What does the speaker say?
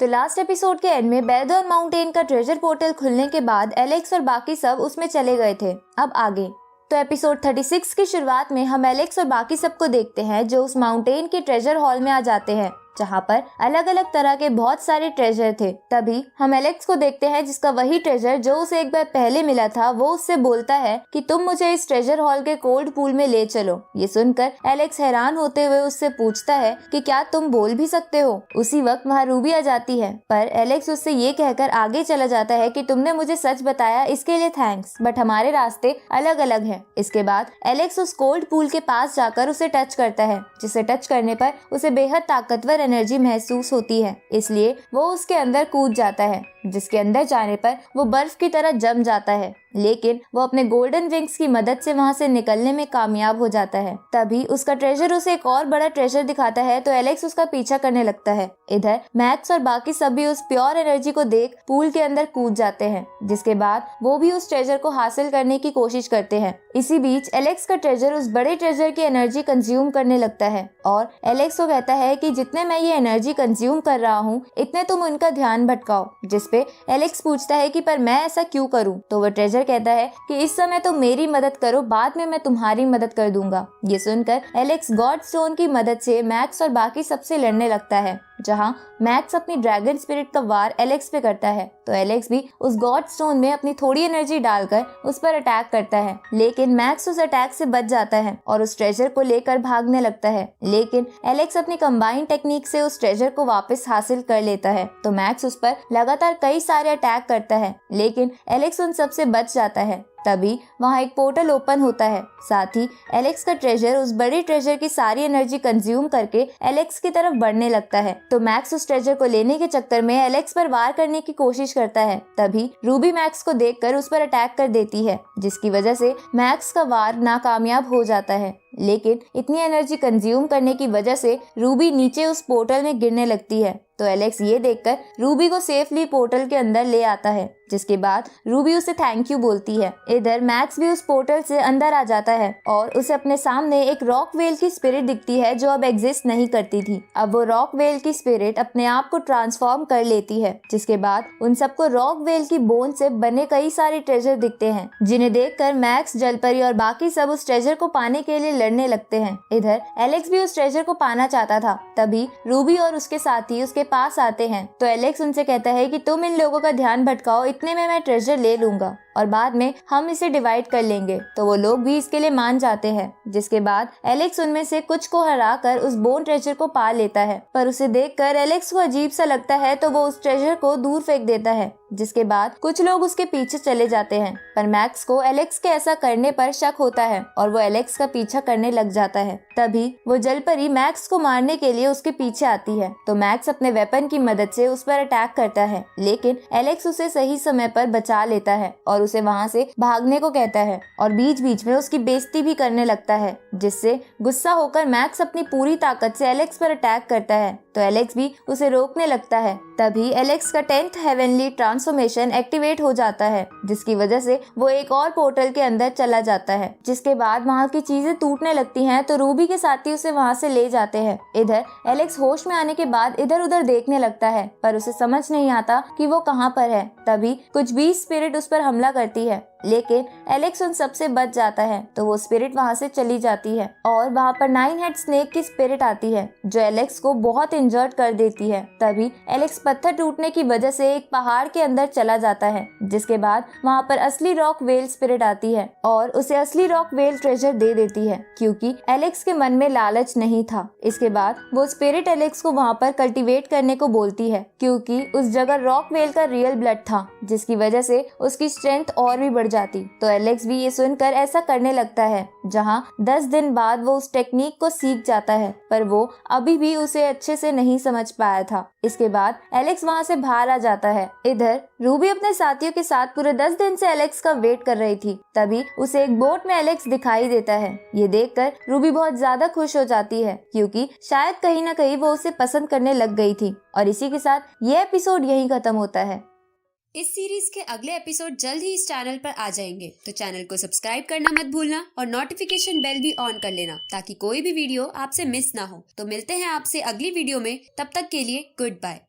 तो last episode के and में बेरदौर माउंटेन का ट्रेजर पोर्टल खुलने के बाद एलेक्स और बाकी सब उसमें चले गए थे। अब आगे तो एपिसोड 36 की शुरुआत में हम एलेक्स और बाकी सबको देखते हैं जो उस माउंटेन के ट्रेजर हॉल में आ जाते हैं जहाँ पर अलग अलग तरह के बहुत सारे ट्रेजर थे। तभी हम एलेक्स को देखते हैं जिसका वही ट्रेजर जो उसे एक बार पहले मिला था वो उससे बोलता है कि तुम मुझे इस ट्रेजर हॉल के कोल्ड पूल में ले चलो। ये सुनकर एलेक्स हैरान होते हुए उससे पूछता है कि क्या तुम बोल भी सकते हो। उसी वक्त वहाँ रूबी आ जाती है पर एलेक्स उससे ये कहकर आगे चला जाता है कि तुमने मुझे सच बताया इसके लिए थैंक्स, बट हमारे रास्ते अलग अलग हैं। इसके बाद एलेक्स उस कोल्ड पूल के पास जाकर उसे टच करता है जिसे टच करने पर उसे बेहद ताकतवर एनर्जी महसूस होती है, इसलिए वो उसके अंदर कूद जाता है जिसके अंदर जाने पर वो बर्फ की तरह जम जाता है, लेकिन वो अपने गोल्डन विंग्स की मदद से वहाँ से निकलने में कामयाब हो जाता है। तभी उसका ट्रेजर उसे एक और बड़ा ट्रेजर दिखाता है तो एलेक्स उसका पीछा करने लगता है। इधर मैक्स और बाकी सब भी उस प्योर एनर्जी को देख पूल के अंदर कूद जाते हैं, जिसके बाद वो भी उस ट्रेजर को हासिल करने की कोशिश करते हैं। इसी बीच एलेक्स का ट्रेजर उस बड़े ट्रेजर की एनर्जी कंज्यूम करने लगता है और एलेक्स को कहता है कि जितने मैं ये एनर्जी कंज्यूम कर रहा हूँ इतने तुम उनका ध्यान भटकाओ। जिसपे एलेक्स पूछता है कि पर मैं ऐसा क्यों करूँ। तो वो ट्रेजर कहता है कि इस समय तो मेरी मदद करो, बाद में मैं तुम्हारी मदद कर दूंगा। ये सुनकर एलेक्स गॉड स्टोन की मदद से मैक्स और बाकी सबसे लड़ने लगता है, जहां मैक्स अपनी ड्रैगन स्पिरिट का वार एलेक्स पे करता है तो एलेक्स भी उस गॉड स्टोन में अपनी थोड़ी एनर्जी डालकर उस पर अटैक करता है, लेकिन मैक्स उस अटैक से बच जाता है और उस ट्रेजर को लेकर भागने लगता है। लेकिन एलेक्स अपनी कंबाइन टेक्निक से उस ट्रेजर को वापस हासिल कर लेता है तो मैक्स उस पर लगातार कई सारे अटैक करता है, लेकिन एलेक्स उन सब से बच जाता है। तभी वहाँ एक पोर्टल ओपन होता है, साथ ही एलेक्स का ट्रेजर उस बड़े ट्रेजर की सारी एनर्जी कंज्यूम करके एलेक्स की तरफ बढ़ने लगता है। तो मैक्स उस ट्रेजर को लेने के चक्कर में एलेक्स पर वार करने की कोशिश करता है। तभी रूबी मैक्स को देखकर उस पर अटैक कर देती है, जिसकी वजह से मैक्स का वार नाकामयाब हो जाता है। लेकिन इतनी एनर्जी कंज्यूम करने की वजह से रूबी नीचे उस पोर्टल में गिरने लगती है तो एलेक्स ये देखकर रूबी को सेफली पोर्टल के अंदर ले आता है, जिसके बाद रूबी उसे थैंक यू बोलती है। इधर मैक्स भी उस पोर्टल से अंदर आ जाता है और उसे अपने सामने एक रॉक वेल की स्पिरिट दिखती है जो अब एग्जिस्ट नहीं करती थी। अब वो रॉक वेल की स्पिरिट अपने आप को ट्रांसफॉर्म कर लेती है, जिसके बाद उन सबको रॉक वेल की बोन से बने कई सारे ट्रेजर दिखते हैं, जिन्हें देखकर मैक्स, जलपरी और बाकी सब उस ट्रेजर को पाने के लिए लड़ने लगते हैं। इधर एलेक्स भी उस ट्रेजर को पाना चाहता था। तभी रूबी और उसके साथी उसके पास आते हैं तो एलेक्स उनसे कहता है कि तुम इन लोगों का ध्यान भटकाओ, इतने में मैं ट्रेजर ले लूंगा और बाद में हम इसे डिवाइड कर लेंगे। तो वो लोग भी इसके लिए मान जाते हैं, जिसके बाद एलेक्स उनमें से कुछ को हराकर उस बोन ट्रेजर को पा लेता है। पर उसे देखकर एलेक्स को अजीब सा लगता है तो वो उस ट्रेजर को दूर फेंक देता है, जिसके बाद कुछ लोग उसके पीछे चले जाते हैं। पर मैक्स को एलेक्स के ऐसा करने पर शक होता है और वो एलेक्स का पीछा करने लग जाता है। तभी वो जलपरी मैक्स को मारने के लिए उसके पीछे आती है तो मैक्स अपने वेपन की मदद से उस पर अटैक करता है, लेकिन एलेक्स उसे सही समय पर बचा लेता है और उसे वहाँ से भागने को कहता है और बीच बीच में उसकी बेइज्जती भी करने लगता है, जिससे गुस्सा होकर मैक्स अपनी पूरी ताकत से एलेक्स पर अटैक करता है तो एलेक्स भी उसे रोकने लगता है। तभी एलेक्स का 10th हेवनली ट्रांसफॉर्मेशन एक्टिवेट हो जाता है, जिसकी वजह से वो एक और पोर्टल के अंदर चला जाता है, जिसके बाद वहाँ की चीजें टूटने लगती हैं तो रूबी के साथी उसे वहाँ से ले जाते हैं। इधर एलेक्स होश में आने के बाद इधर उधर देखने लगता है पर उसे समझ नहीं आता कि वो कहाँ पर है। तभी कुछ बीस्ट स्पिरिट उस पर हमला करती है, लेकिन एलेक्स उन सबसे बच जाता है तो वो स्पिरिट वहाँ से चली जाती है और वहाँ पर 9 हेड स्नेक की स्पिरिट आती है जो एलेक्स को बहुत इंजर्ड कर देती है। तभी एलेक्स पत्थर टूटने की वजह से एक पहाड़ के अंदर चला जाता है, जिसके बाद वहाँ पर असली रॉक वेल स्पिरिट आती है और उसे असली रॉक वेल ट्रेजर दे देती है, क्योंकि एलेक्स के मन में लालच नहीं था। इसके बाद वो स्पिरिट एलेक्स को वहाँ पर कल्टीवेट करने को बोलती है, क्योंकि उस जगह रॉक वेल का रियल ब्लड था, जिसकी वजह से उसकी स्ट्रेंथ और भी बढ़ जाती। तो एलेक्स भी ये सुनकर ऐसा करने लगता है, जहाँ 10 दिन बाद वो उस टेक्निक को सीख जाता है, पर वो अभी भी उसे अच्छे से नहीं समझ पाया था। इसके बाद एलेक्स वहाँ से बाहर आ जाता है। इधर रूबी अपने साथियों के साथ पूरे 10 दिन से एलेक्स का वेट कर रही थी। तभी उसे एक बोट में एलेक्स दिखाई देता है। ये देखकर रूबी बहुत ज्यादा खुश हो जाती है, क्योंकि शायद कहीं ना कहीं वो उसे पसंद करने लग गई थी। और इसी के साथ ये एपिसोड यहीं खत्म होता है। इस सीरीज के अगले एपिसोड जल्द ही इस चैनल पर आ जाएंगे, तो चैनल को सब्सक्राइब करना मत भूलना और नोटिफिकेशन बेल भी ऑन कर लेना ताकि कोई भी वीडियो आपसे मिस ना हो। तो मिलते हैं आपसे अगली वीडियो में, तब तक के लिए गुड बाय।